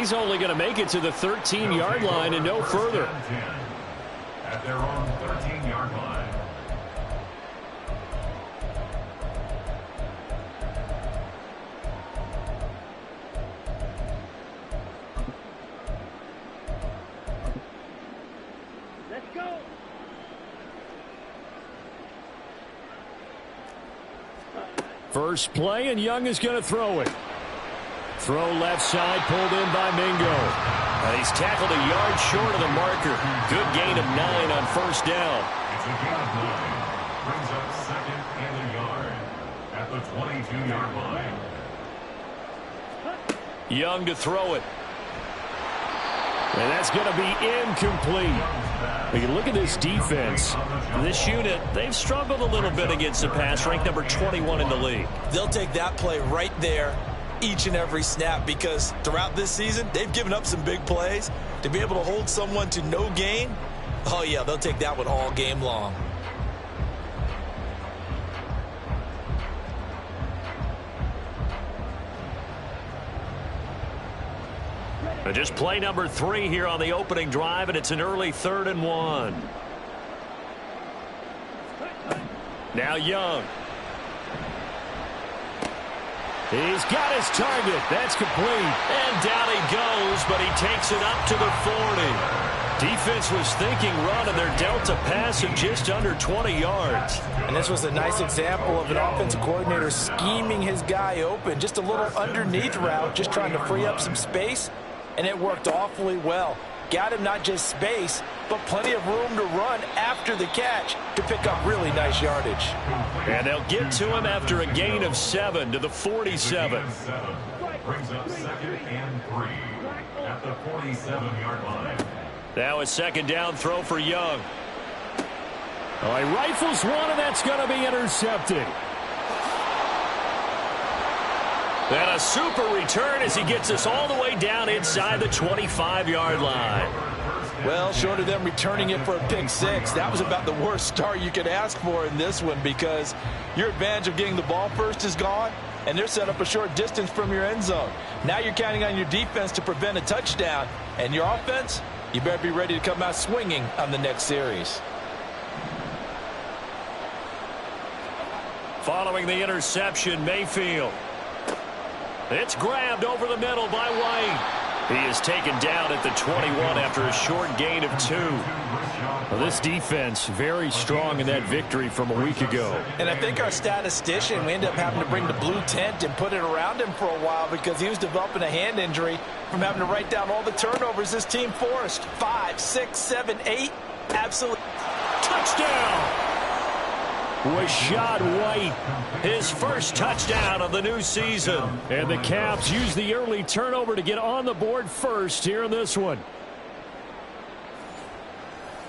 he's only going to make it to the 13-yard line and no further. At their own 13-yard line. Let's go. First play, and Young is going to throw it. Throw left side, pulled in by Mingo. And he's tackled a yard short of the marker. Good gain of 9 on first down. It's a gain of 9. Brings up second and a yard at the 22-yard line. Young to throw it. And that's going to be incomplete. You look at this defense. This unit, they've struggled a little bit against the pass, ranked number 21 in the league. They'll take that play right there each and every snap because throughout this season, they've given up some big plays. To be able to hold someone to no gain, oh yeah, they'll take that one all game long. Just play number 3 here on the opening drive, and it's an early 3rd and 1. Now Young. He's got his target. That's complete. And down he goes, but he takes it up to the 40. Defense was thinking run, and they're dealt a pass of just under 20 yards. And this was a nice example of an offensive coordinator scheming his guy open. Just a little underneath route, just trying to free up some space. And it worked awfully well. Got him not just space, but plenty of room to run after the catch to pick up really nice yardage. And they'll get to him after a gain of 7 to the 47. Brings up second and 3 at the 47-yard line. Now a second down throw for Young. Oh, he rifles one, and that's going to be intercepted. And a super return as he gets us all the way down inside the 25-yard line. Well, short of them returning it for a pick 6, that was about the worst start you could ask for in this one because your advantage of getting the ball first is gone, and they're set up a short distance from your end zone. Now you're counting on your defense to prevent a touchdown, and your offense, you better be ready to come out swinging on the next series. Following the interception, Mayfield. It's grabbed over the middle by White. He is taken down at the 21 after a short gain of 2. Well, this defense very strong in that victory from a week ago. And I think our statistician, we ended up having to bring the blue tent and put it around him for a while because he was developing a hand injury from having to write down all the turnovers this team forced. 5, 6, 7, 8. Absolute touchdown. Rashad White, his first touchdown of the new season. And the Caps use the early turnover to get on the board first here in this one.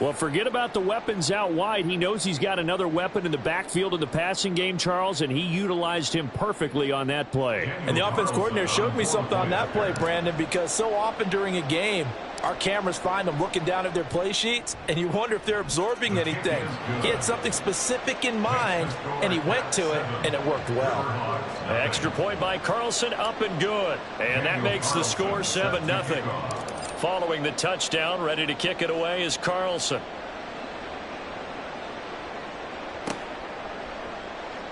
Well, forget about the weapons out wide. He knows he's got another weapon in the backfield in the passing game, Charles, and he utilized him perfectly on that play. And the offense coordinator showed me something on that play, Brandon, because so often during a game, our cameras find them looking down at their play sheets, and you wonder if they're absorbing anything. He had something specific in mind, and he went to it, and it worked well. Extra point by Carlson, up and good. And that makes the score 7-0. Following the touchdown, ready to kick it away is Carlson.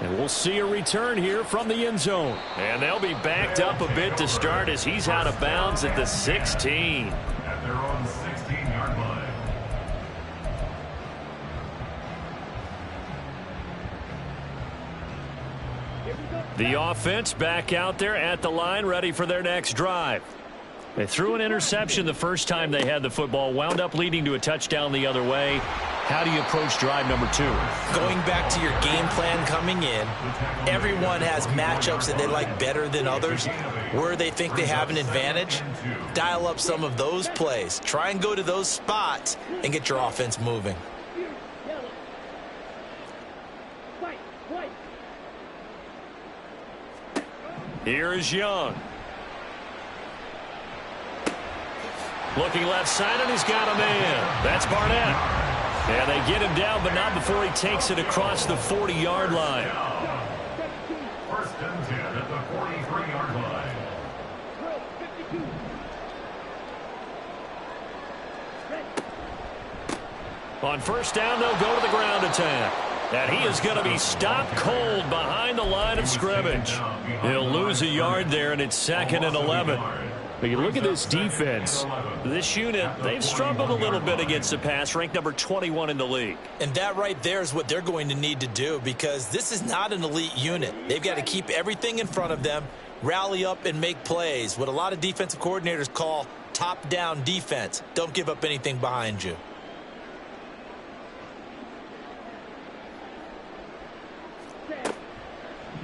And we'll see a return here from the end zone. And they'll be backed up a bit to start as he's out of bounds at the 16. At their own 16-yard line. The offense back out there at the line, ready for their next drive. They threw an interception the first time they had the football, wound up leading to a touchdown the other way. How do you approach drive number 2? Going back to your game plan coming in, everyone has matchups that they like better than others. Where they think they have an advantage, dial up some of those plays. Try and go to those spots and get your offense moving. Here is Young. Looking left side, and he's got a man. That's Barnett. And they get him down, but not before he takes it across the 40-yard line. First and 10 at the 43-yard line. On first down, they'll go to the ground attack. And he is going to be stopped cold behind the line of scrimmage. He'll lose a yard there, and it's 2nd and 11. But you look at this defense. This unit, they've struggled a little bit against the pass, ranked number 21 in the league. And that right there is what they're going to need to do, because this is not an elite unit. They've got to keep everything in front of them, rally up and make plays. What a lot of defensive coordinators call top-down defense. Don't give up anything behind you.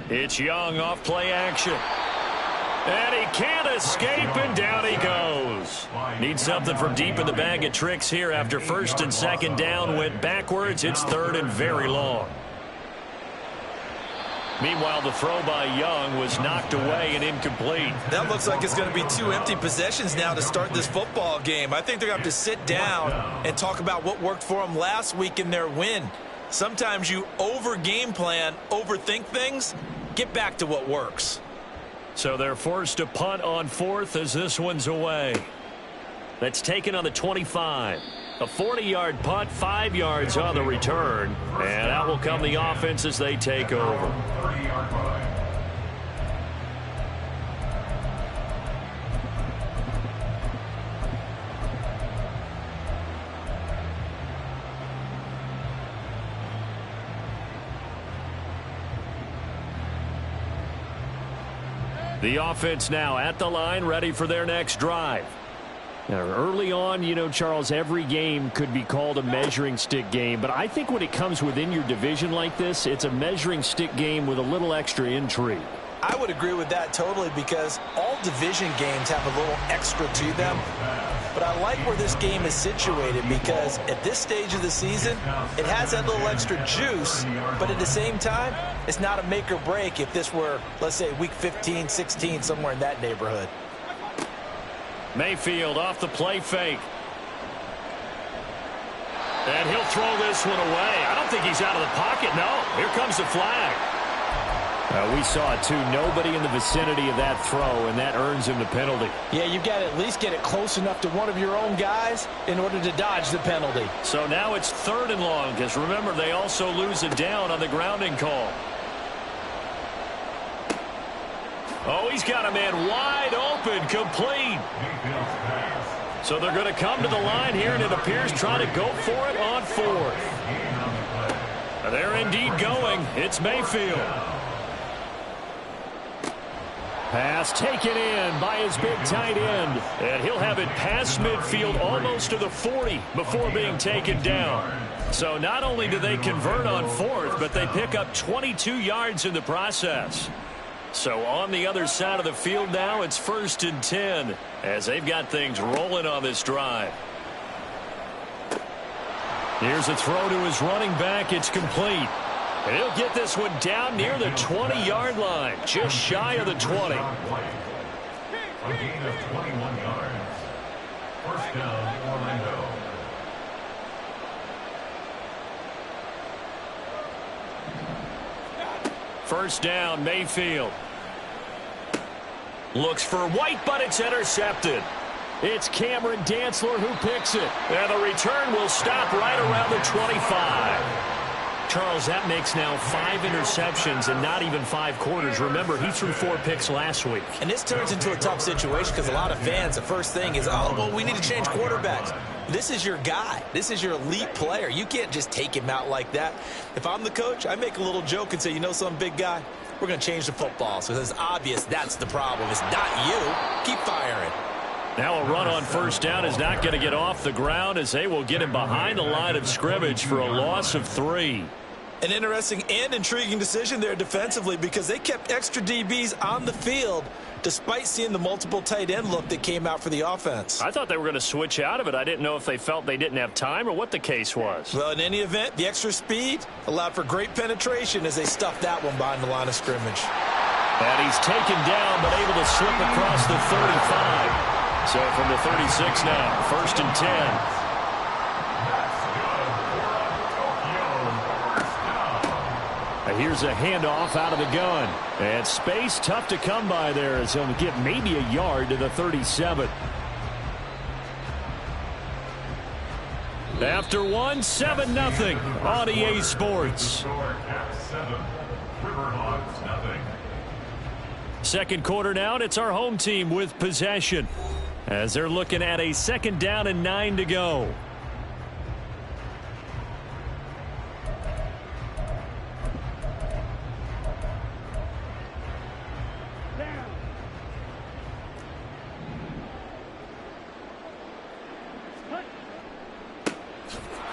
It's Young off play action. And he can't escape, and down he goes. Needs something from deep in the bag of tricks here after 1st and 2nd down went backwards. It's 3rd and very long. Meanwhile, the throw by Young was knocked away and incomplete. That looks like it's going to be 2 empty possessions now to start this football game. I think they're going to have to sit down and talk about what worked for them last week in their win. Sometimes you over-game plan, overthink things. Get back to what works. So they're forced to punt on 4th as this one's away. That's taken on the 25. A 40-yard punt, 5 yards on the return. And out will come the offense as they take over. 30-yard punt. The offense now at the line, ready for their next drive. Now, early on, you know, Charles, every game could be called a measuring stick game. But I think when it comes within your division like this, it's a measuring stick game with a little extra intrigue. I would agree with that totally, because all division games have a little extra to them. But I like where this game is situated, because at this stage of the season, it has that little extra juice, but at the same time, it's not a make or break if this were, let's say, week 15, 16, somewhere in that neighborhood. Mayfield off the play fake. And he'll throw this one away. I don't think he's out of the pocket. No, here comes the flag. We saw it, too. Nobody in the vicinity of that throw, and that earns him the penalty. Yeah, you've got to at least get it close enough to one of your own guys in order to dodge the penalty. So now it's 3rd and long, because remember, they also lose it down on the grounding call. Oh, he's got a man wide open, complete. So they're going to come to the line here, and it appears trying to go for it on 4th. They're indeed going. It's Mayfield. Pass taken in by his big tight end. And he'll have it past midfield almost to the 40 before being taken down. So not only do they convert on 4th, but they pick up 22 yards in the process. So on the other side of the field now, it's 1st and 10 as they've got things rolling on this drive. Here's a throw to his running back. It's complete. And he'll get this one down near the 20-yard line, just shy of the 20. A gain of 21 yards. 1st down, Orlando. First down, Mayfield. Looks for White, but it's intercepted. It's Cameron Dantzler who picks it. And the return will stop right around the 25. Charles, that makes now 5 interceptions and not even 5 quarters. Remember, he threw 4 picks last week. And this turns into a tough situation because a lot of fans, the first thing is, oh, well, we need to change quarterbacks. This is your guy. This is your elite player. You can't just take him out like that. If I'm the coach, I make a little joke and say, you know something, big guy? We're going to change the football. So it's obvious that's the problem. It's not you. Keep firing. Now a run on first down is not going to get off the ground as they will get him behind the line of scrimmage for a loss of 3. An interesting and intriguing decision there defensively because they kept extra DBs on the field despite seeing the multiple tight end look that came out for the offense. I thought they were going to switch out of it. I didn't know if they felt they didn't have time or what the case was. Well, in any event, the extra speed allowed for great penetration as they stuffed that one behind the line of scrimmage. And he's taken down but able to slip across the 35. So from the 36 now, 1st and 10. Here's a handoff out of the gun. And space tough to come by there as he'll get maybe a yard to the 37. After one, 7-0 on EA Sports. Second quarter now, and it's our home team with possession as they're looking at a 2nd down and 9 to go.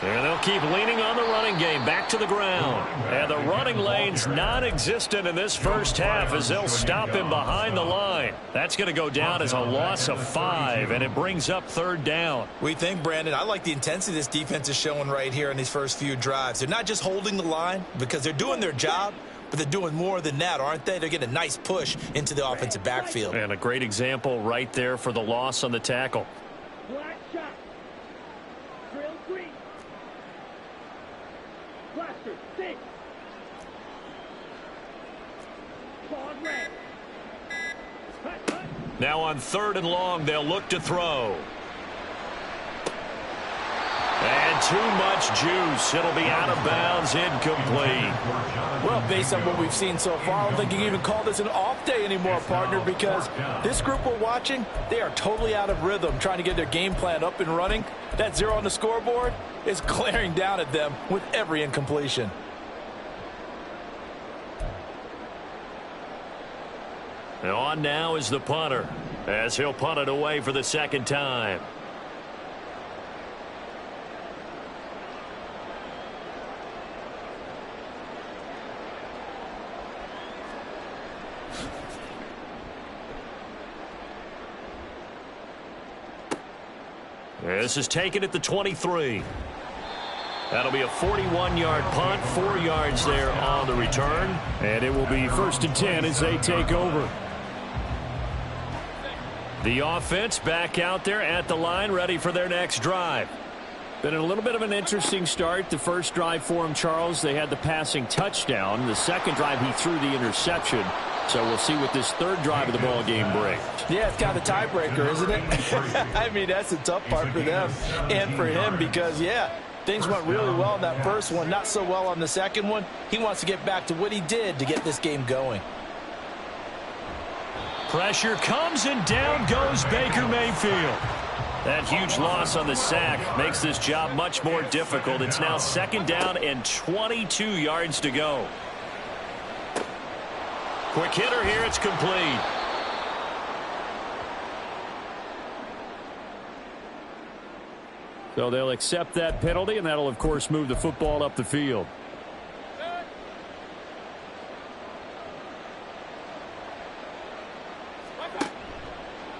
And they'll keep leaning on the running game. Back to the ground. And the running lane's non-existent in this first half as they'll stop him behind the line. That's going to go down as a loss of 5, and it brings up 3rd down. We think, Brandon, I like the intensity this defense is showing right here in these first few drives. They're not just holding the line because they're doing their job, but they're doing more than that, aren't they? They're getting a nice push into the offensive backfield. And a great example right there for the loss on the tackle. Black shot. Drill 3. Blaster 6. Clawed red. Now on 3rd and long, they'll look to throw. And too much juice. It'll be out of bounds, incomplete. Well, based on what we've seen so far, I don't think you can even call this an off day anymore, partner, because this group we're watching, they are totally out of rhythm, trying to get their game plan up and running. That 0 on the scoreboard is glaring down at them with every incompletion. And on now is the punter, as he'll punt it away for the 2nd time. This is taken at the 23. That'll be a 41-yard punt, 4 yards there on the return. And it will be 1st and 10 as they take over. The offense back out there at the line, ready for their next drive. Been a little bit of an interesting start. The first drive for him, Charles, they had the passing touchdown. The second drive, he threw the interception. So we'll see what this 3rd drive of the ball game brings. Yeah, it's kind of the tiebreaker, isn't it? I mean, that's the tough part for them and for him because, yeah, things went really well in that first one, not so well on the second one. He wants to get back to what he did to get this game going. Pressure comes, and down goes Baker Mayfield. That huge loss on the sack makes this job much more difficult. It's now 2nd down and 22 yards to go. Quick hitter here, it's complete. So they'll accept that penalty, and that'll, of course, move the football up the field.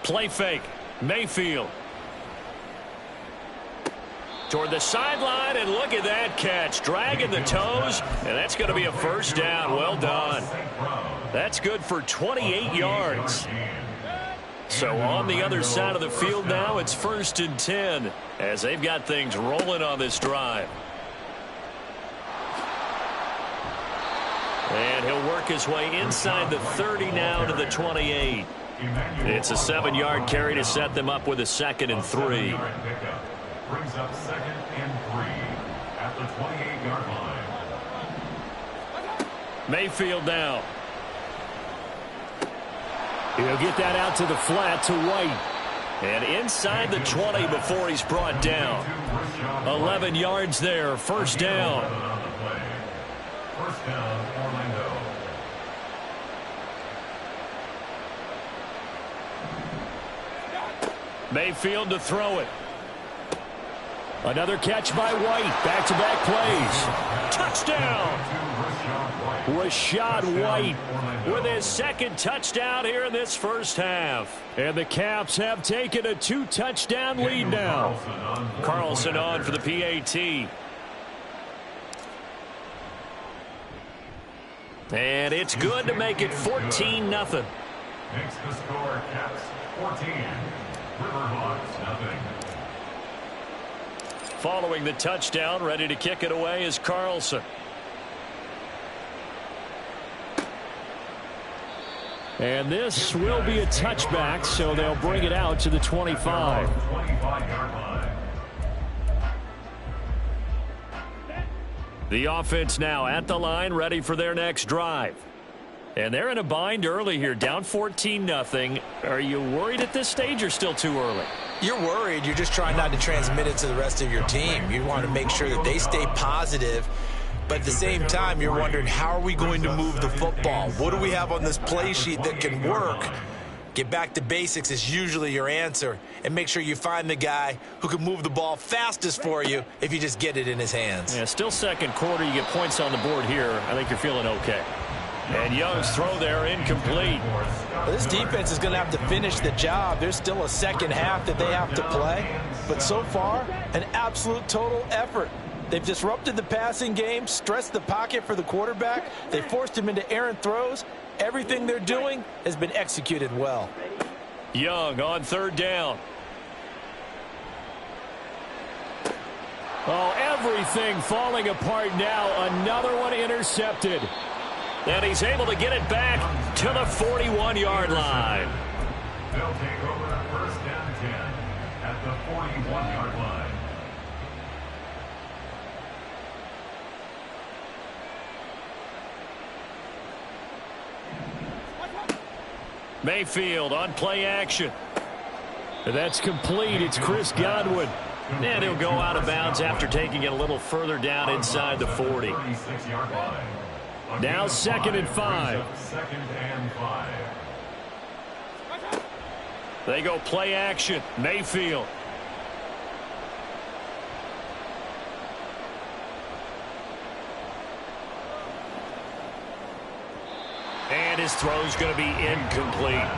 Play fake. Mayfield. Toward the sideline, and look at that catch. Dragging the toes, and that's going to be a 1st down. Well done. That's good for 28 yards. So on the other side of the field now, it's 1st and 10 as they've got things rolling on this drive. And he'll work his way inside the 30 now to the 28. It's a 7-yard carry to set them up with a 2nd and 3. Brings up 2nd and 3 at the 28-yard line. Mayfield now. He'll get that out to the flat to White. And inside the 20 before he's brought down. 11 yards there, 1st down. 1st down, Orlando. Mayfield to throw it. Another catch by White. Back-to-back plays. Touchdown! Rashad White with his 2nd touchdown here in this first half. And the Caps have taken a 2-touchdown lead now. Carlson on for the PAT. And it's good to make it 14-0. Makes the score Caps 14. Riverhawks nothing. Following the touchdown, ready to kick it away is Carlson. And this will be a touchback, so they'll bring it out to the 25. The offense now at the line, ready for their next drive. And they're in a bind early here, down 14-0. Are you worried at this stage or still too early? You're worried. You're just trying not to transmit it to the rest of your team. You want to make sure that they stay positive. But at the same time, you're wondering, how are we going to move the football? What do we have on this play sheet that can work? Get back to basics is usually your answer. And make sure you find the guy who can move the ball fastest for you if you just get it in his hands. Yeah, still second quarter. You get points on the board here. I think you're feeling okay. And Young's throw there incomplete. Well, this defense is going to have to finish the job. There's still a second half that they have to play. But so far, an absolute total effort. They've disrupted the passing game, stressed the pocket for the quarterback. They forced him into errant throws. Everything they're doing has been executed well. Young on third down. Oh, everything falling apart now. Another one intercepted. And he's able to get it back to the 41-yard line. They'll take over the first down 10 at the 41-yard line. Mayfield on play action. That's complete. It's Chris Godwin. And he'll go out of bounds after taking it a little further down inside the 40. 36-yard line. Now 2nd and 5. 2nd and 5. They go play action. Mayfield. And his throw's going to be incomplete.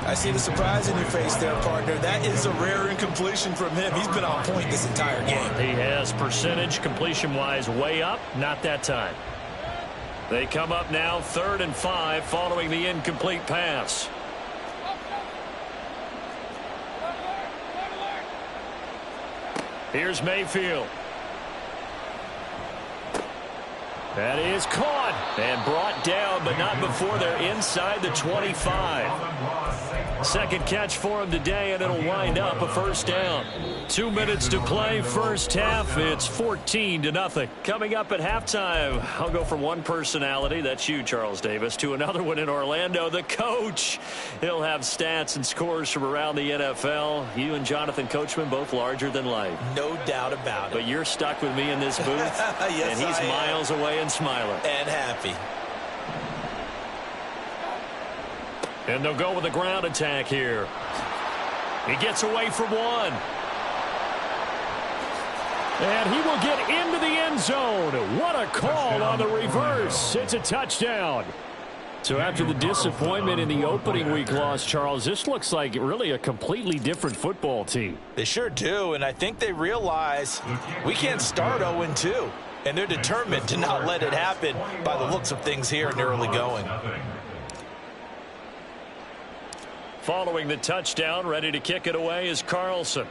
I see the surprise in your face there, partner. That is a rare incompletion from him. He's been on point this entire game. He has percentage completion-wise way up. Not that time. They come up now 3rd and 5 following the incomplete pass. Here's Mayfield. That is caught and brought down, but not before they're inside the 25. Second catch for him today, and it'll wind up a first down. 2 minutes to play, first half. It's 14-0. Coming up at halftime, I'll go from one personality, that's you, Charles Davis, to another one in Orlando, the coach. He'll have stats and scores from around the NFL. You and Jonathan Coachman, both larger than life. No doubt about it. But you're stuck with me in this booth, yes, and he's miles away and smiling. And happy. And they'll go with a ground attack here. He gets away from one. And he will get into the end zone. What a call on the reverse. It's a touchdown. So after the disappointment in the opening week loss, Charles, this looks like really a completely different football team. They sure do, and I think they realize we can't start 0-2. And they're determined to not let it happen by the looks of things here in the early going. Following the touchdown, ready to kick it away is Carlson.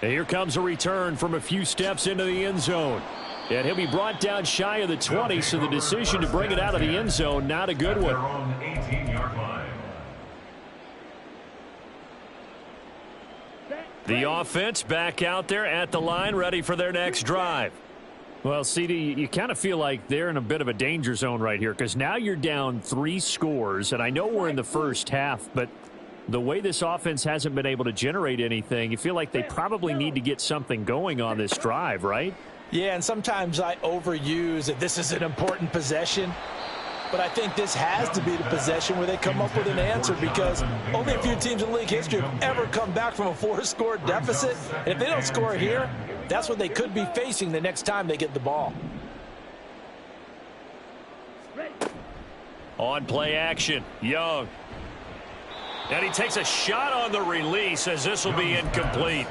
And here comes a return from a few steps into the end zone. And he'll be brought down shy of the 20, so the decision to bring it out of the end zone, not a good one. The offense back out there at the line, ready for their next drive. Well, CD, you kind of feel like they're in a bit of a danger zone right here because now you're down 3 scores, and I know we're in the first half, but the way this offense hasn't been able to generate anything, you feel like they probably need to get something going on this drive, right? Yeah, and sometimes I overuse that this is an important possession. But I think this has to be the possession where they come up with an answer because only a few teams in league history have ever come back from a 4-score deficit. And if they don't score here, that's what they could be facing the next time they get the ball. On play action, Young. And he takes a shot on the release as this will be incomplete.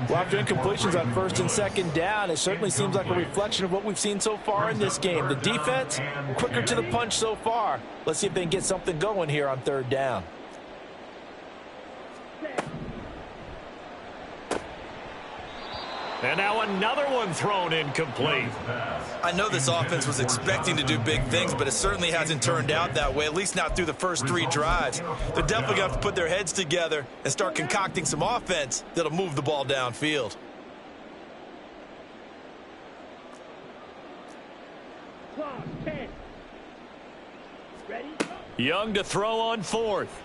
Well, after incompletions on 1st and 2nd down, it certainly seems like a reflection of what we've seen so far in this game. The defense, quicker to the punch so far. Let's see if they can get something going here on 3rd down. And now another one thrown incomplete. I know this offense was expecting to do big things, but it certainly hasn't turned out that way, at least not through the first 3 drives. They're definitely going to have to put their heads together and start concocting some offense that'll move the ball downfield. Young to throw on fourth.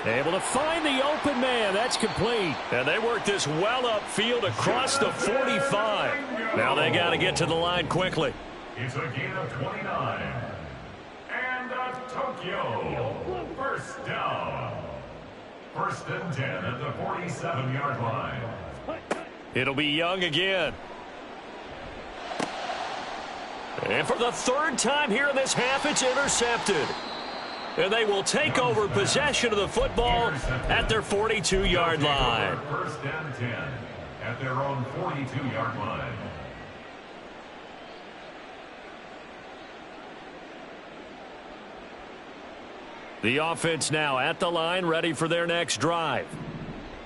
Able to find the open man. That's complete. And they work this well upfield across the 45. Now they got to get to the line quickly. It's a gain of 29. And Tokyo. First down. First and 10 at the 47-yard line. It'll be Young again. And for the third time here in this half, it's intercepted. And they will take over possession of the football at their 42-yard line. First and 10 at their own 42-yard line. The offense now at the line, ready for their next drive.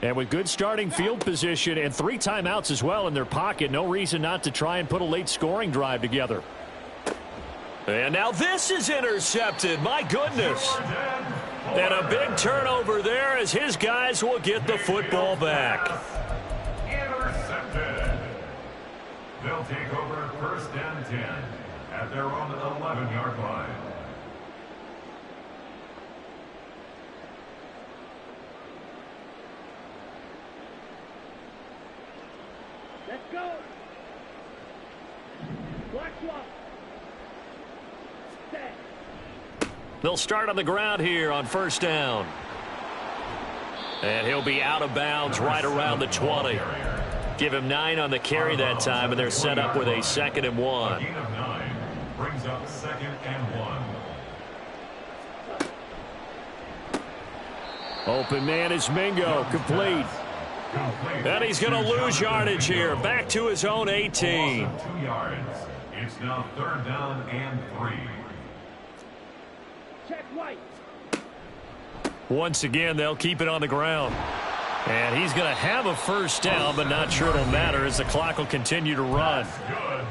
And with good starting field position and 3 timeouts as well in their pocket, no reason not to try and put a late scoring drive together. And now this is intercepted. My goodness. And a big turnover there as his guys will get the football back. Intercepted. They'll take over first and 10 at their own 11-yard line. Let's go. Black swap. Set. They'll start on the ground here on first down. And he'll be out of bounds right around the 20. Give him 9 on the carry that time, and they're set up with a 2nd and 1. Gain of 9 brings up 2nd and 1. Open man is Mingo, complete. And he's going to lose yardage here. Back to his own 18. 2 yards. It's now 3rd down and 3. Check white. Once again, they'll keep it on the ground. And he's going to have a first down, but not sure it'll matter as the clock will continue to run.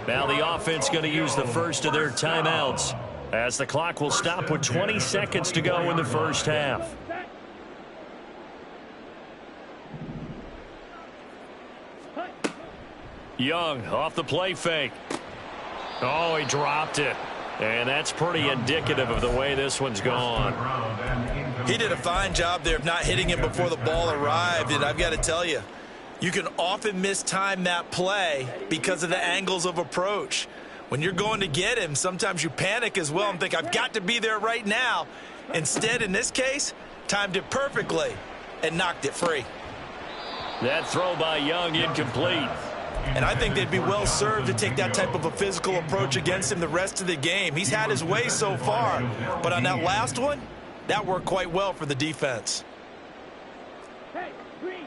Now the offense going to use the first of their timeouts as the clock will stop with 20 seconds to go in the first half. Young off the play fake. Oh, he dropped it. And that's pretty indicative of the way this one's gone. He did a fine job there of not hitting him before the ball arrived. And I've got to tell you, you can often mistime that play because of the angles of approach. When you're going to get him, sometimes you panic as well and think, I've got to be there right now. Instead, in this case, timed it perfectly and knocked it free. That throw by Young incomplete. And I think they'd be well served to take that type of a physical approach against him the rest of the game. He's had his way so far, but on that last one, that worked quite well for the defense. Hey, green.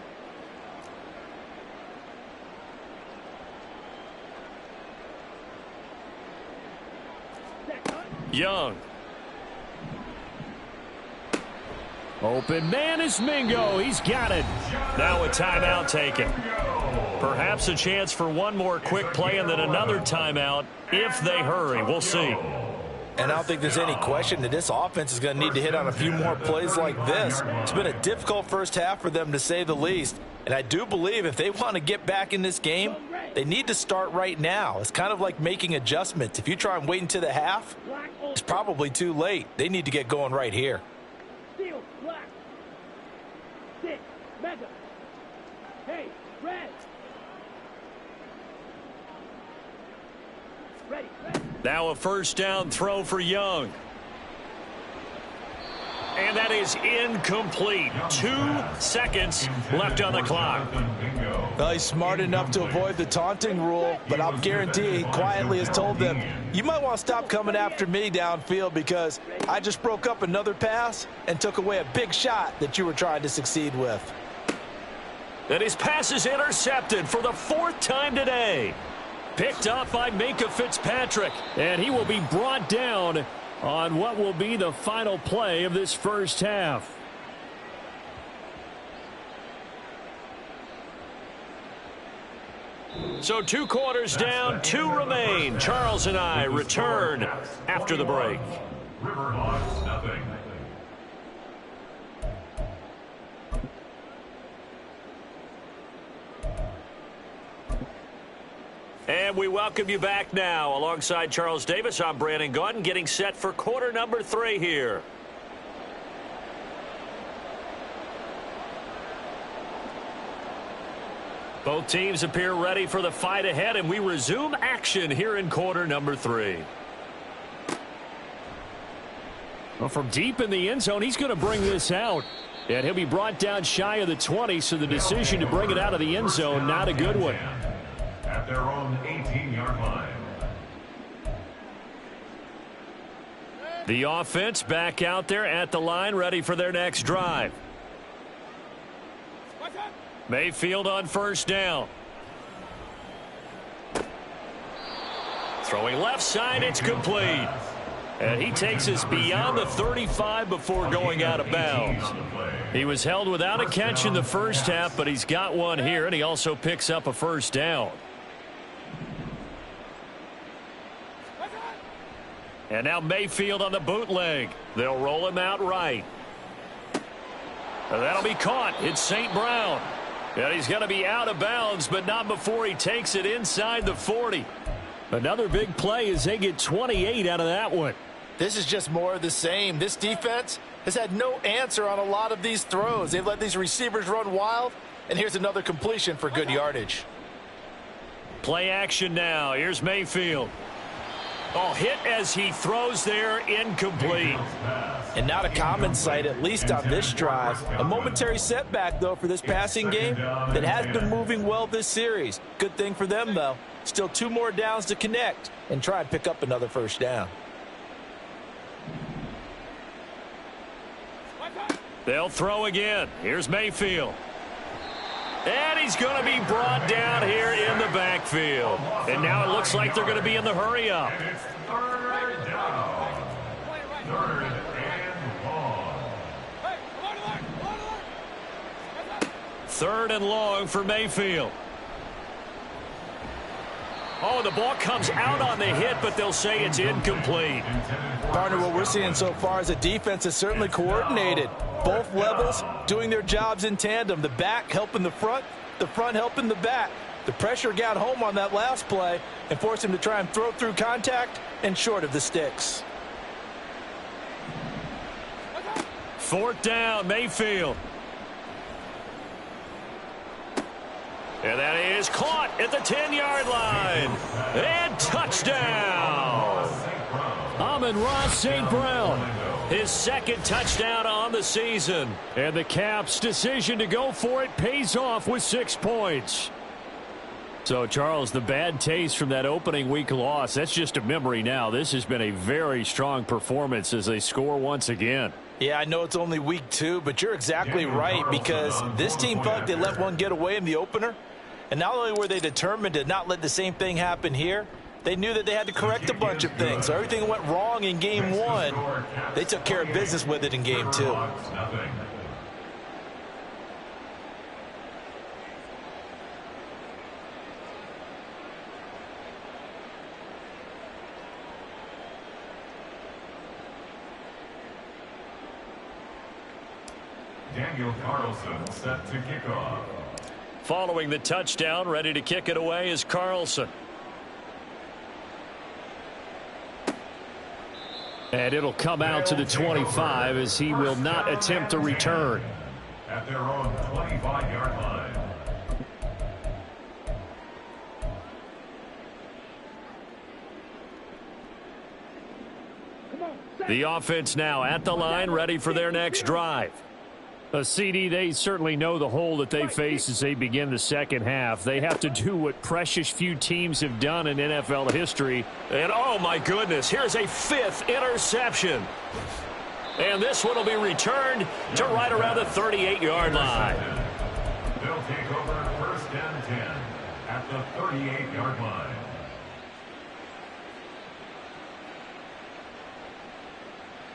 Young. Open man is Mingo. He's got it. Now a timeout taken. Perhaps a chance for one more quick play and then another timeout if they hurry. We'll see. And I don't think there's any question that this offense is going to need to hit on a few more plays like this. It's been a difficult first half for them, to say the least. And I do believe if they want to get back in this game, they need to start right now. It's kind of like making adjustments. If you try and wait until the half, it's probably too late. They need to get going right here. Steel, black. 6, mega. Hey, red. Ready, ready. Now a first down throw for Young. And that is incomplete. 2 seconds left on the clock. Well, he's smart enough to avoid the taunting rule, but I'll guarantee he quietly has told them, you might want to stop coming after me downfield because I just broke up another pass and took away a big shot that you were trying to succeed with. And his pass is intercepted for the 4th time today. Picked up by Minkah Fitzpatrick, and he will be brought down on what will be the final play of this first half. So 2 quarters down, 2 remain. Charles and I return after the break. Riverhawks, nothing. And And we welcome you back now. Alongside Charles Davis, I'm Brandon Gaudin, getting set for quarter number 3 here. Both teams appear ready for the fight ahead, and we resume action here in quarter number 3. Well, from deep in the end zone, he's going to bring this out. And he'll be brought down shy of the 20, so the decision to bring it out of the end zone, not a good one. At their own 18-yard line. The offense back out there at the line, ready for their next drive. Mayfield on first down. Throwing left side, it's complete. And he takes us beyond the 35 before going out of bounds. He was held without a catch in the first half, but he's got one here, and he also picks up a first down. And now Mayfield on the bootleg. They'll roll him out right. And that'll be caught. It's St. Brown. And he's going to be out of bounds, but not before he takes it inside the 40. Another big play as they get 28 out of that one. This is just more of the same. This defense has had no answer on a lot of these throws. They've let these receivers run wild, and here's another completion for good yardage. Play action now. Here's Mayfield. Oh, hit as he throws there, incomplete. And not a common sight, at least on this drive. A momentary setback, though, for this passing game that has been moving well this series. Good thing for them, though. Still 2 more downs to connect and try and pick up another first down. They'll throw again. Here's Mayfield. And he's going to be brought down here in the backfield. And now it looks like they're going to be in the hurry-up. And it's third down. Third and long. Third and long for Mayfield. Oh, the ball comes out on the hit, but they'll say it's incomplete. Partner, what we're seeing so far is a defense is certainly coordinated. Both levels doing their jobs in tandem. The back helping the front helping the back. The pressure got home on that last play and forced him to try and throw through contact and short of the sticks. Fourth down, Mayfield. And that is caught at the 10-yard line. And touchdown. Amon-Ra St. Brown. His second touchdown on the season. And the Caps' decision to go for it pays off with 6 points. So, Charles, the bad taste from that opening week loss, that's just a memory now. This has been a very strong performance as they score once again. Yeah, I know it's only week 2, but you're exactly right, because this team thought they let one get away in the opener. And not only were they determined to not let the same thing happen here, they knew that they had to correct a bunch of things. So everything went wrong in game 1. They took care of business with it in game 2. Daniel Carlson set to kick off. Following the touchdown, ready to kick it away is Carlson. And it'll come out to the 25 as he will not attempt to return. At their own 25-yard line. The offense now at the line, ready for their next drive. A CD, they certainly know the hole that they face as they begin the second half. They have to do what precious few teams have done in NFL history. And, oh, my goodness, here's a 5th interception. And this one will be returned to right around the 38-yard line. They'll take over first and 10 at the 38-yard line.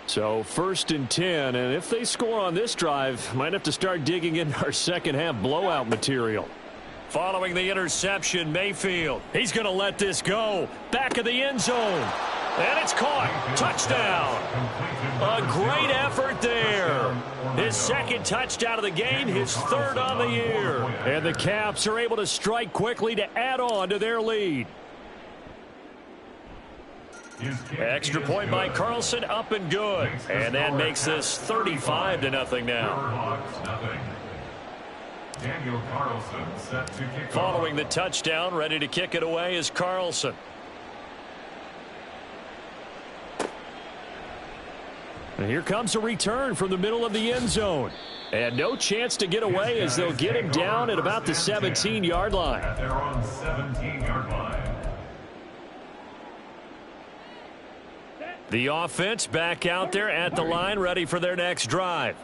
So first and 10, and if they score on this drive, might have to start digging in our second half blowout material. Following the interception, Mayfield, he's going to let this go. Back of the end zone, and it's caught. Touchdown. A great effort there. His second touchdown of the game, his 3rd on the year. And the Caps are able to strike quickly to add on to their lead. Extra point by Carlson, up and good. And that makes this 35-0 now. Daniel Carlson set to kick off. Following the touchdown, ready to kick it away is Carlson. And here comes a return from the middle of the end zone. And no chance to get away as they'll get him down at about the 17-yard line. At their own 17-yard line. The offense back out there at the line, ready for their next drive.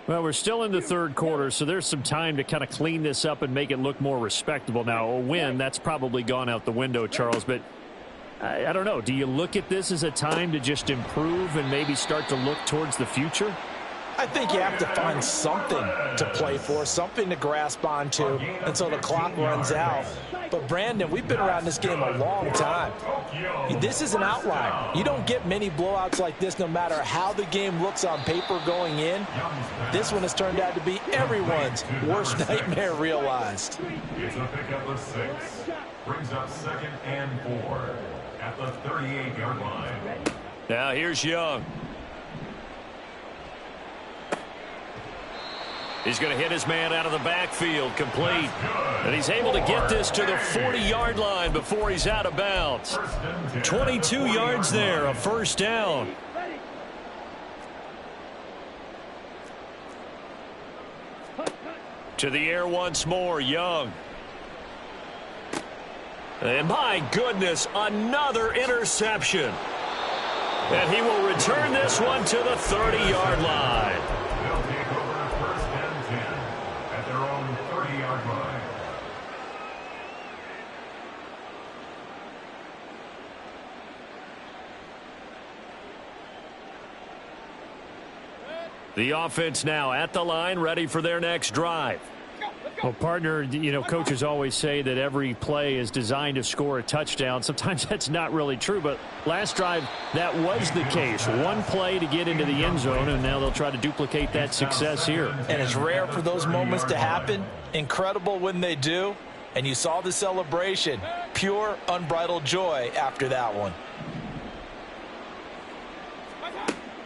Well, we're still in the third quarter, so there's some time to kind of clean this up and make it look more respectable. Now, a win, that's probably gone out the window, Charles, but I don't know. Do you look at this as a time to just improve and maybe start to look towards the future? I think you have to find something to play for, something to grasp onto until the clock runs out. But, Brandon, we've been around this game a long time. This is an outlier. You don't get many blowouts like this no matter how the game looks on paper going in. This one has turned out to be everyone's worst nightmare realized. It's a pickup of 6. Brings up 2nd and 4 at the 38-yard line. Now here's Young. He's going to hit his man out of the backfield, complete. And he's able to get this to the 40-yard line before he's out of bounds. 22 yards there, a first down. To the air once more, Young. And my goodness, another interception. And he will return this one to the 30-yard line. They'll take over 1st and 10 at their own 30-yard line. The offense now at the line, ready for their next drive. Well, partner, you know, coaches always say that every play is designed to score a touchdown. Sometimes that's not really true, but last drive, that was the case. One play to get into the end zone, and now they'll try to duplicate that success here. And it's rare for those moments to happen. Incredible when they do. And you saw the celebration. Pure, unbridled joy after that one.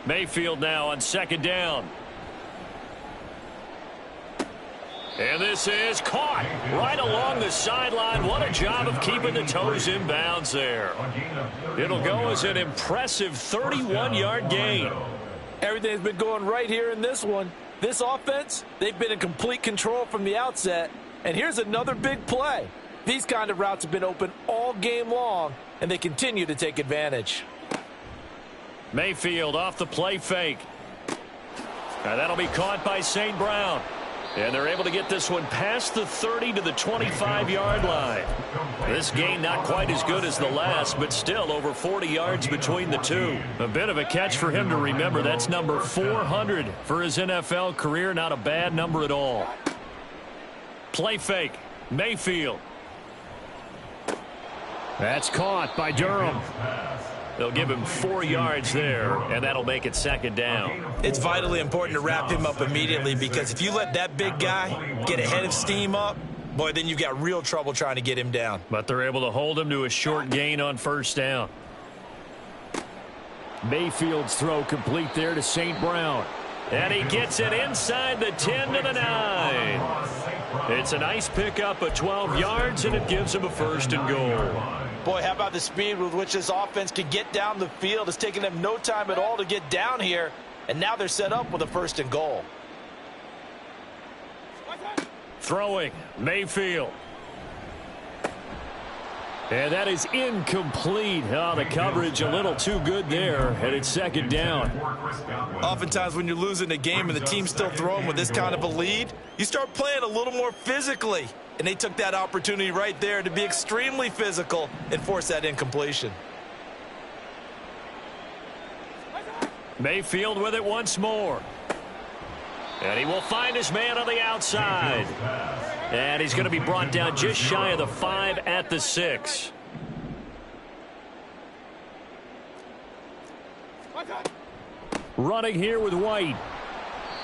Mayfield now on 2nd down. And this is caught right along the sideline. What a job of keeping the toes in bounds there. It'll go as an impressive 31-yard gain. Everything's been going right here in this one. This offense, they've been in complete control from the outset. And here's another big play. These kind of routes have been open all game long, and they continue to take advantage. Mayfield off the play fake. Now that'll be caught by St. Brown. And they're able to get this one past the 30 to the 25-yard line. This gain not quite as good as the last, but still over 40 yards between the two. A bit of a catch for him to remember. That's number 400 for his NFL career. Not a bad number at all. Play fake. Mayfield. That's caught by Durham. They'll give him 4 yards there, and that'll make it 2nd down. It's vitally important to wrap him up immediately, because if you let that big guy get a head of steam up, boy, then you've got real trouble trying to get him down. But they're able to hold him to a short gain on 1st down. Mayfield's throw complete there to St. Brown. And he gets it inside the 10 to the 9. It's a nice pickup of 12 yards, and it gives him a 1st and goal. Boy, how about the speed with which this offense can get down the field? It's taken them no time at all to get down here, and now they're set up with a 1st and goal. Throwing, Mayfield. And that is incomplete. Oh, the coverage a little too good there, and it's 2nd down. Oftentimes when you're losing a game and the team's still throwing with this kind of a lead, you start playing a little more physically. And they took that opportunity right there to be extremely physical and force that incompletion. Mayfield with it once more. And he will find his man on the outside. And he's going to be brought down just shy of the 5 at the 6. Running here with White.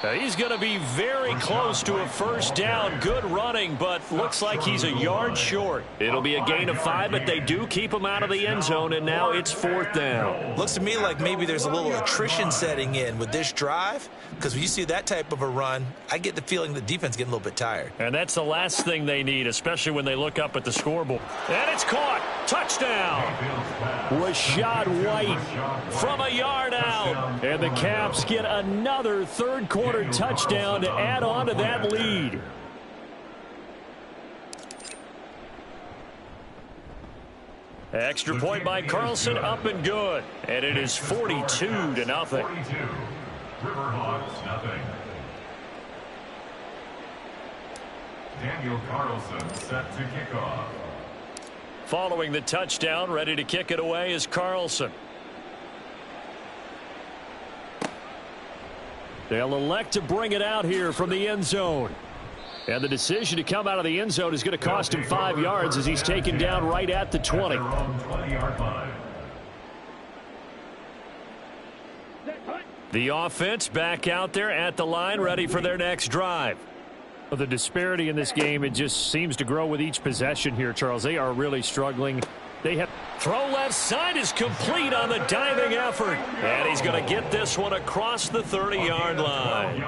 He's going to be very close to a first down. Good running, but looks like he's a yard short. It'll be a gain of 5, but they do keep him out of the end zone, and now it's 4th down. Looks to me like maybe there's a little attrition setting in with this drive, because when you see that type of a run, I get the feeling the defense getting a little bit tired. And that's the last thing they need, especially when they look up at the scoreboard. And it's caught. Touchdown. Rashad White from a yard out. And the Caps get another third-quarter touchdown to add on to that lead. Extra point by Carlson, up and good. And it is 42-0. 42. Riverhawks, nothing. Daniel Carlson set to kick off. Following the touchdown, ready to kick it away is Carlson. They'll elect to bring it out here from the end zone. And the decision to come out of the end zone is going to cost him 5 yards as he's taken down right at the 20. The offense back out there at the line, ready for their next drive. Well, the disparity in this game, it just seems to grow with each possession here, Charles. They are really struggling. They have throw left side is complete on the diving effort. And he's going to get this one across the 30-yard line.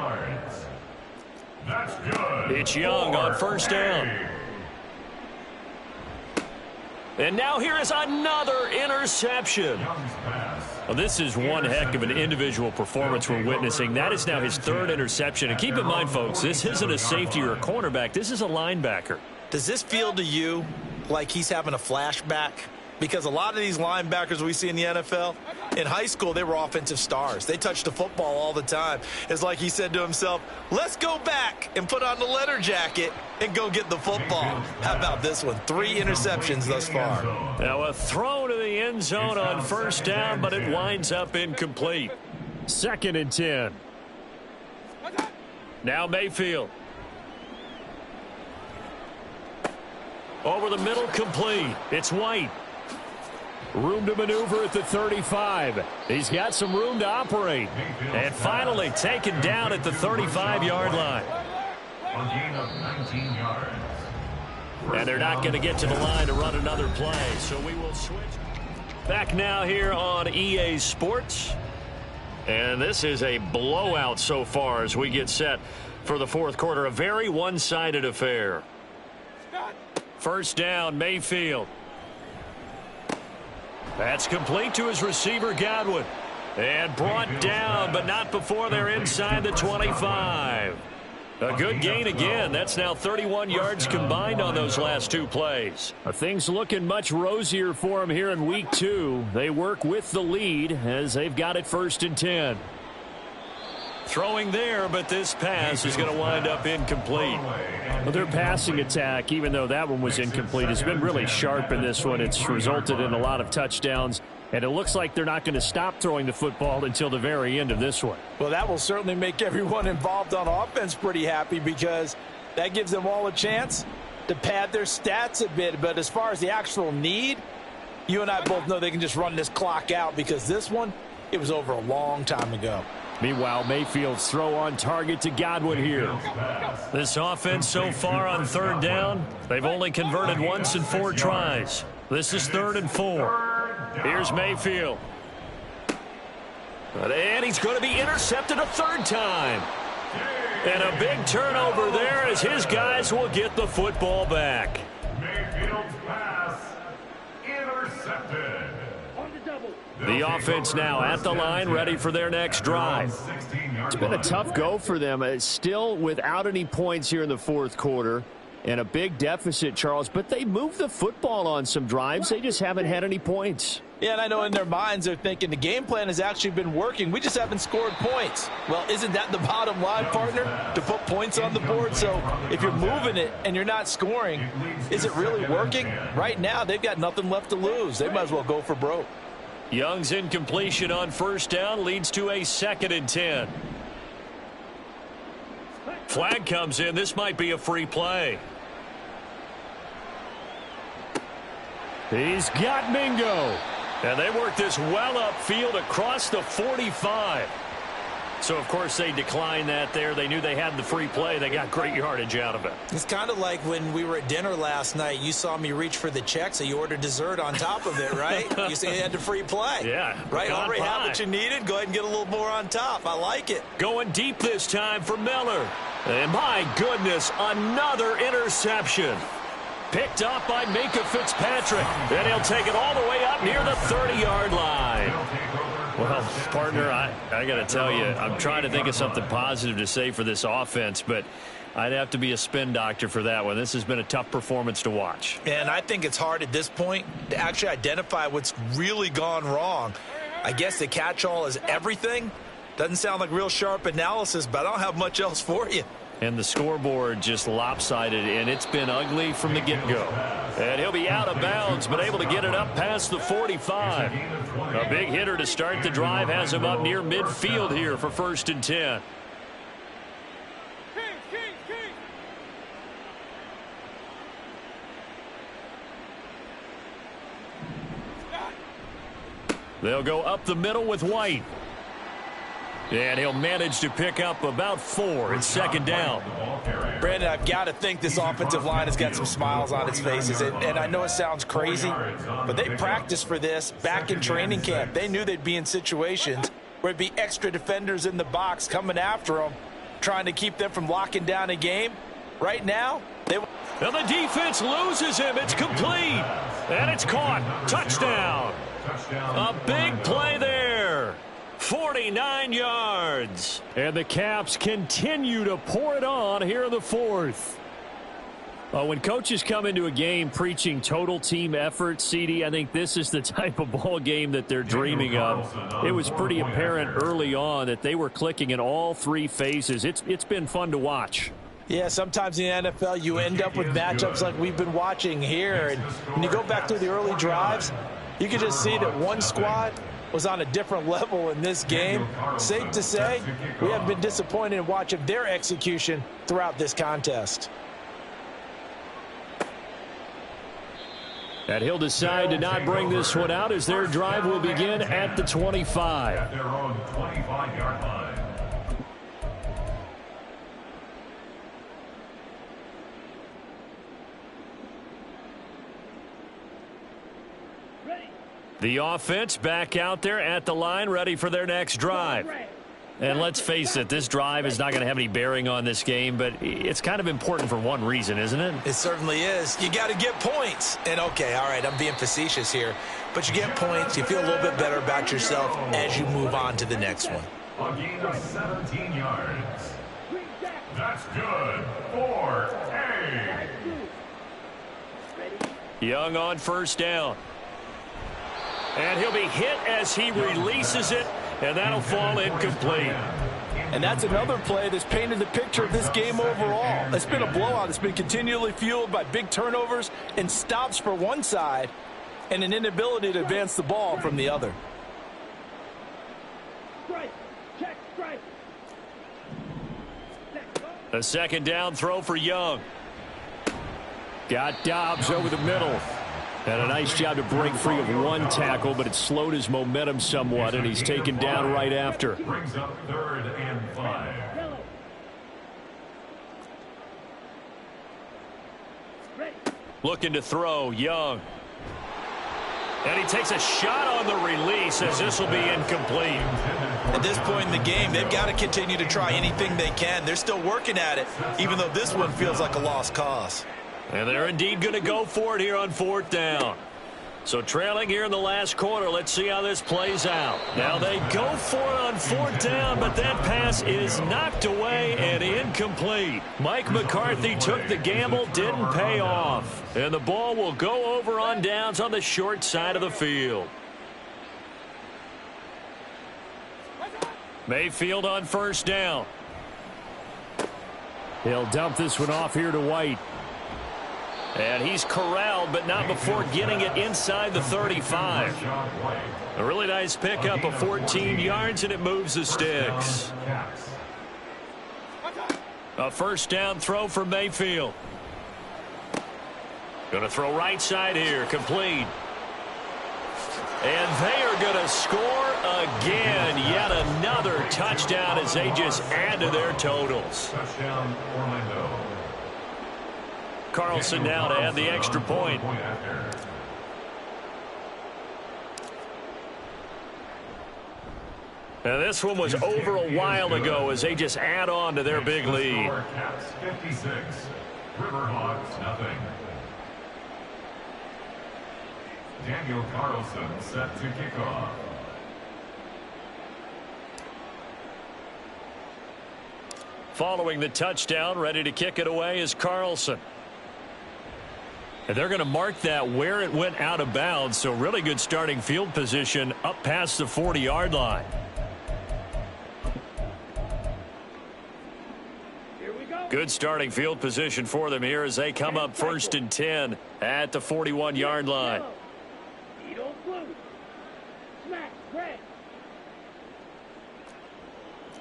That's good. It's Young on first down. And now here is another interception. Well, this is one heck of an individual performance we're witnessing. That is now his 3rd interception. And keep in mind, folks, this isn't a safety or a cornerback. This is a linebacker. Does this feel to you like he's having a flashback? Because a lot of these linebackers we see in the NFL, in high school, they were offensive stars. They touched the football all the time. It's like he said to himself, let's go back and put on the leather jacket and go get the football. How about this one? 3 interceptions thus far. Now a throw to the end zone on first down, but it winds up incomplete. 2nd and 10. Now Mayfield. Over the middle, complete. It's White. Room to maneuver at the 35. He's got some room to operate. And finally taken down at the 35-yard line. A gain of 19 yards. And they're not going to get to the line to run another play, so we will switch. Back now here on EA Sports. And this is a blowout so far as we get set for the 4th quarter. A very one-sided affair. First down, Mayfield. That's complete to his receiver, Godwin. And brought down, but not before they're inside the 25. A good gain again. That's now 31 yards combined on those last 2 plays. Things looking much rosier for them here in week 2. They work with the lead as they've got it 1st and 10. Throwing there, but this pass is going to wind up incomplete. Well, their passing attack, even though that one was incomplete, has been really sharp in this one. It's resulted in a lot of touchdowns, and it looks like they're not going to stop throwing the football until the very end of this one. Well, that will certainly make everyone involved on offense pretty happy because that gives them all a chance to pad their stats a bit. But as far as the actual need, you and I both know they can just run this clock out because this one, it was over a long time ago. Meanwhile, Mayfield's throw on target to Godwin here. This offense so far on 3rd down, they've only converted once in 4 tries. This is 3rd and 4. Here's Mayfield. And he's going to be intercepted a 3rd time. And a big turnover there as his guys will get the football back. Mayfield's pass intercepted. The offense now at the line, ready for their next drive. It's been a tough go for them. It's still without any points here in the 4th quarter and a big deficit, Charles. But they moved the football on some drives. They just haven't had any points. Yeah, and I know in their minds they're thinking the game plan has actually been working. We just haven't scored points. Well, isn't that the bottom line, partner? To put points on the board. So if you're moving it and you're not scoring, is it really working? Right now, they've got nothing left to lose. They might as well go for broke. Young's incompletion on first down leads to a 2nd and 10. Flag comes in. This might be a free play. He's got Mingo. And they work this well upfield across the 45. So, of course, they declined that there. They knew they had the free play. They got great yardage out of it. It's kind of like when we were at dinner last night. You saw me reach for the check, so you ordered dessert on top of it, right? You say you had the free play. Yeah. Right? Already have what you needed. Go ahead and get a little more on top. I like it. Going deep this time for Miller. And my goodness, another interception. Picked up by Minka Fitzpatrick. And he'll take it all the way up near the 30-yard line. Well, partner, I got to tell you, I'm trying to think of something positive to say for this offense, but I'd have to be a spin doctor for that one. This has been a tough performance to watch. And I think it's hard at this point to actually identify what's really gone wrong. I guess the catch-all is everything. Doesn't sound like real sharp analysis, but I don't have much else for you. And the scoreboard just lopsided, and it's been ugly from the get-go. And he'll be out of bounds, but able to get it up past the 45. A big hitter to start the drive has him up near midfield here for 1st and 10. They'll go up the middle with White. And he'll manage to pick up about 4. It's 2nd down. Brandon, I've got to think this offensive line has got some smiles on its faces. And I know it sounds crazy, but they practiced for this back in training camp. They knew they'd be in situations where there'd be extra defenders in the box coming after them, trying to keep them from locking down a game. Right now, and the defense loses him. It's complete. And it's caught. Touchdown. A big play there. 49 yards. And the Caps continue to pour it on here in the 4th. When coaches come into a game preaching total team effort, CD, I think this is the type of ball game that they're dreaming of. It was pretty apparent early on that they were clicking in all 3 phases. It's been fun to watch. Yeah, sometimes in the NFL you end up with matchups like we've been watching here. And when you go back through the early drives, you can just see that one squad was on a different level in this game. Safe to say, we have been disappointed in watching their execution throughout this contest. And he'll decide to not bring this one out as their drive will begin at the 25. At their own 25-yard line. The offense back out there at the line, ready for their next drive. And let's face it, this drive is not going to have any bearing on this game, but it's kind of important for one reason, isn't it? It certainly is. You got to get points. And, okay, all right, I'm being facetious here, but you get points, you feel a little bit better about yourself as you move on to the next one. A gain of 17 yards. That's good for A. Young on 1st down. And he'll be hit as he releases it, and that'll fall incomplete. And that's another play that's painted the picture of this game overall. It's been a blowout. It's been continually fueled by big turnovers and stops for one side and an inability to advance the ball from the other. A 2nd down throw for Young. Got Dobbs over the middle. And a nice job to break free of one tackle, but it slowed his momentum somewhat, and he's taken down right after. Brings up 3rd and 5. Looking to throw, Young. And he takes a shot on the release as this will be incomplete. At this point in the game, they've got to continue to try anything they can. They're still working at it, even though this one feels like a lost cause. And they're indeed going to go for it here on 4th down. So trailing here in the last quarter, let's see how this plays out. Now they go for it on 4th down, but that pass is knocked away and incomplete. Mike McCarthy took the gamble, didn't pay off. And the ball will go over on downs on the short side of the field. Mayfield on 1st down. He'll dump this one off here to White. And he's corralled, but not before getting it inside the 35. A really nice pickup of 14 yards, and it moves the sticks. A 1st down throw for Mayfield. Going to throw right side here, complete. And they are going to score again. Yet another touchdown as they just add to their totals. Touchdown, Orlando. Carlson now to add the extra point. And this one was over a while ago as they just add on to their big lead. Caps 56. Riverhawks nothing. Daniel Carlson set to kick off. Following the touchdown, ready to kick it away is Carlson. And they're going to mark that where it went out of bounds, so really good starting field position up past the 40-yard line. Good starting field position for them here as they come up 1st and 10 at the 41-yard line. Smack, red.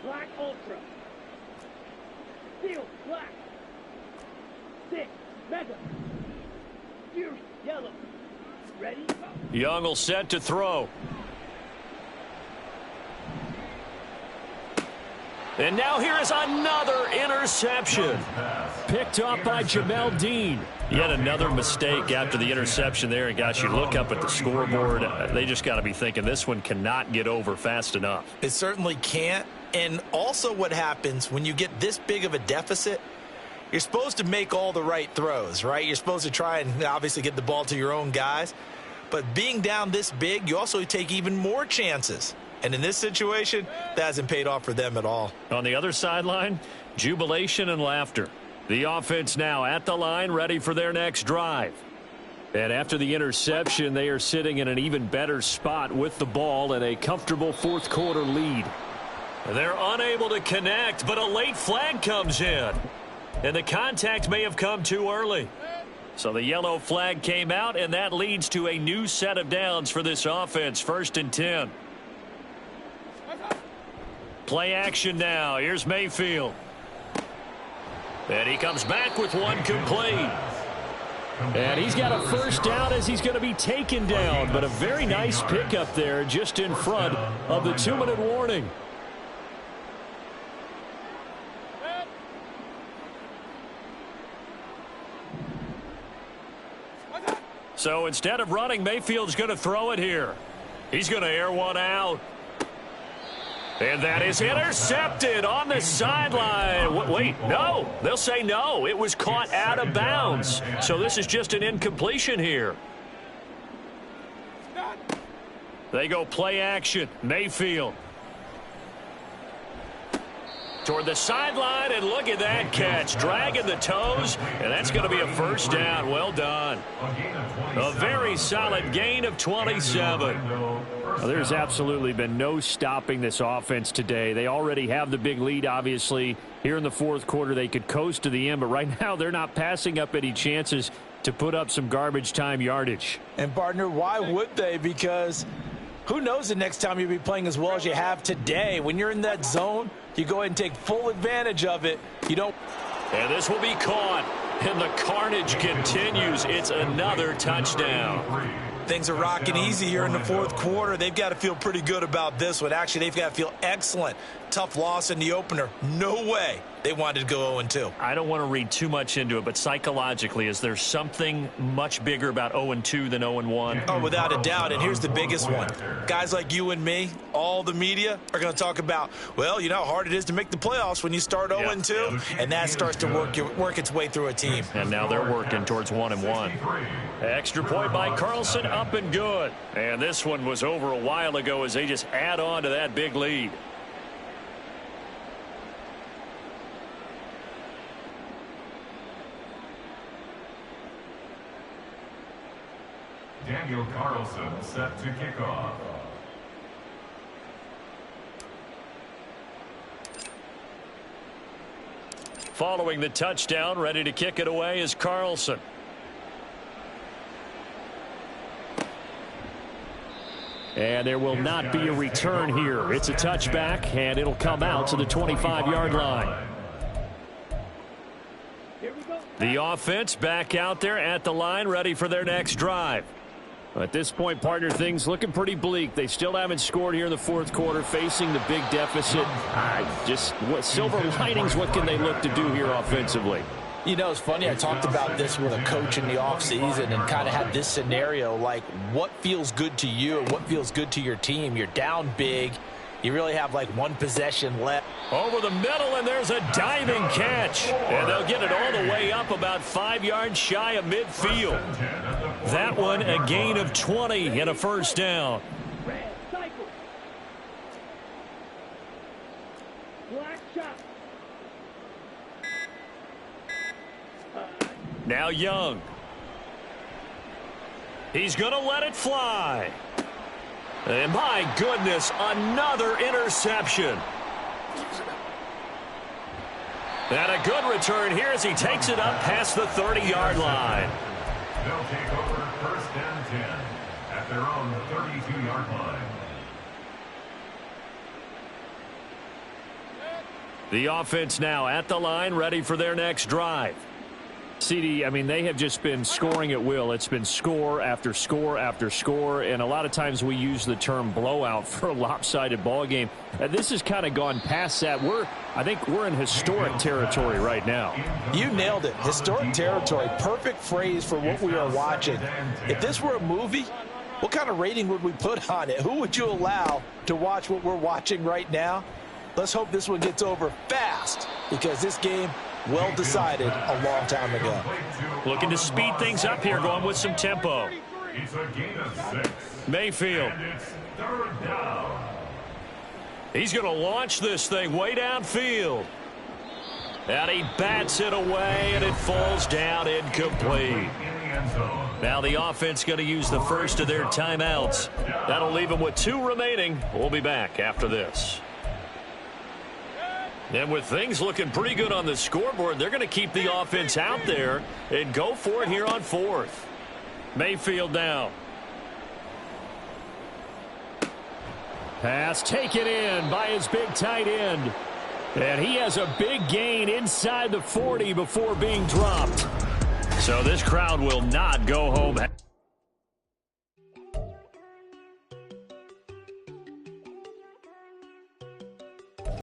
Black ultra. Steel, black. Thick, mega. Fury, yellow. Ready? Young will set to throw. And now here is another interception. Picked off by Jamel Dean. Yet another mistake after the interception there. And gosh, you look up at the scoreboard, they just got to be thinking this one cannot get over fast enough. It certainly can't. And also what happens when you get this big of a deficit, you're supposed to make all the right throws, right? You're supposed to try and obviously get the ball to your own guys. But being down this big, you also take even more chances. And in this situation, that hasn't paid off for them at all. On the other sideline, jubilation and laughter. The offense now at the line, ready for their next drive. And after the interception, they are sitting in an even better spot with the ball and a comfortable fourth quarter lead. They're unable to connect, but a late flag comes in. And the contact may have come too early. So the yellow flag came out, and that leads to a new set of downs for this offense, 1st and 10. Play action now. Here's Mayfield. And he comes back with one complete. And he's got a first down as he's going to be taken down. But a very nice pickup there just in front of the 2-minute warning. So instead of running, Mayfield's going to throw it here. He's going to air one out. And that is intercepted on the sideline. Wait, no. They'll say no. It was caught out of bounds. So this is just an incompletion here. They go play action. Mayfield. Toward the sideline, and look at that catch. Dragging the toes, and that's going to be a first down. Well done. A very solid gain of 27. Well, there's absolutely been no stopping this offense today. They already have the big lead, obviously. Here in the fourth quarter, they could coast to the end, but right now they're not passing up any chances to put up some garbage time yardage. And, partner, why would they? Because who knows the next time you'll be playing as well as you have today. When you're in that zone, you go ahead and take full advantage of it. You don't. And this will be caught, and the carnage continues. It's another touchdown. Things are rocking easy here in the fourth quarter. They've got to feel pretty good about this one. Actually, they've got to feel excellent. Tough loss in the opener. No way they wanted to go 0-2. I don't want to read too much into it, but psychologically, is there something much bigger about 0-2 than 0-1? Oh, without a doubt. And here's the biggest one. Guys like you and me, all the media, are going to talk about, well, you know how hard it is to make the playoffs when you start 0-2, and that starts to work its way through a team. And now they're working towards 1-1. Extra point by Carlson, up and good. And this one was over a while ago as they just add on to that big lead. Daniel Carlson set to kick off. Following the touchdown, ready to kick it away is Carlson. And there will not be a return here. It's a touchback, and it'll come out to the 25-yard line. The offense back out there at the line, ready for their next drive. At this point, partner, things looking pretty bleak. They still haven't scored here in the fourth quarter, facing the big deficit. What silver linings, what can they look to do here offensively? You know, it's funny, I talked about this with a coach in the offseason and kind of had this scenario, like what feels good to you and what feels good to your team. You're down big. You really have like one possession left. Over the middle, and there's a diving catch. And they'll get it all the way up about 5 yards shy of midfield. That one a gain of 20 and a first down. Red cycle. Black shot. Now Young. He's going to let it fly. And my goodness, another interception. And a good return here as he takes it up past the 30-yard line. They'll take over first and 10 at their own 32-yard line. The offense now at the line, ready for their next drive. CD, I mean, they have just been scoring at will. It's been score after score after score, and a lot of times we use the term blowout for a lopsided ball game. This has kind of gone past that. I think we're in historic territory right now. You nailed it. Historic territory. Perfect phrase for what we are watching. If this were a movie, what kind of rating would we put on it? Who would you allow to watch what we're watching right now? Let's hope this one gets over fast, because this game well decided a long time ago. Looking to speed things up here, going with some tempo. It's a gain of 6. Mayfield. And it's third down. He's going to launch this thing way downfield. And he bats it away, and it falls down incomplete. In the end zone. Now the offense going to use the first of their timeouts. That'll leave them with 2 remaining. We'll be back after this. And with things looking pretty good on the scoreboard, they're going to keep the offense out there and go for it here on 4th. Mayfield down. Pass taken in by his big tight end. And he has a big gain inside the 40 before being dropped. So this crowd will not go home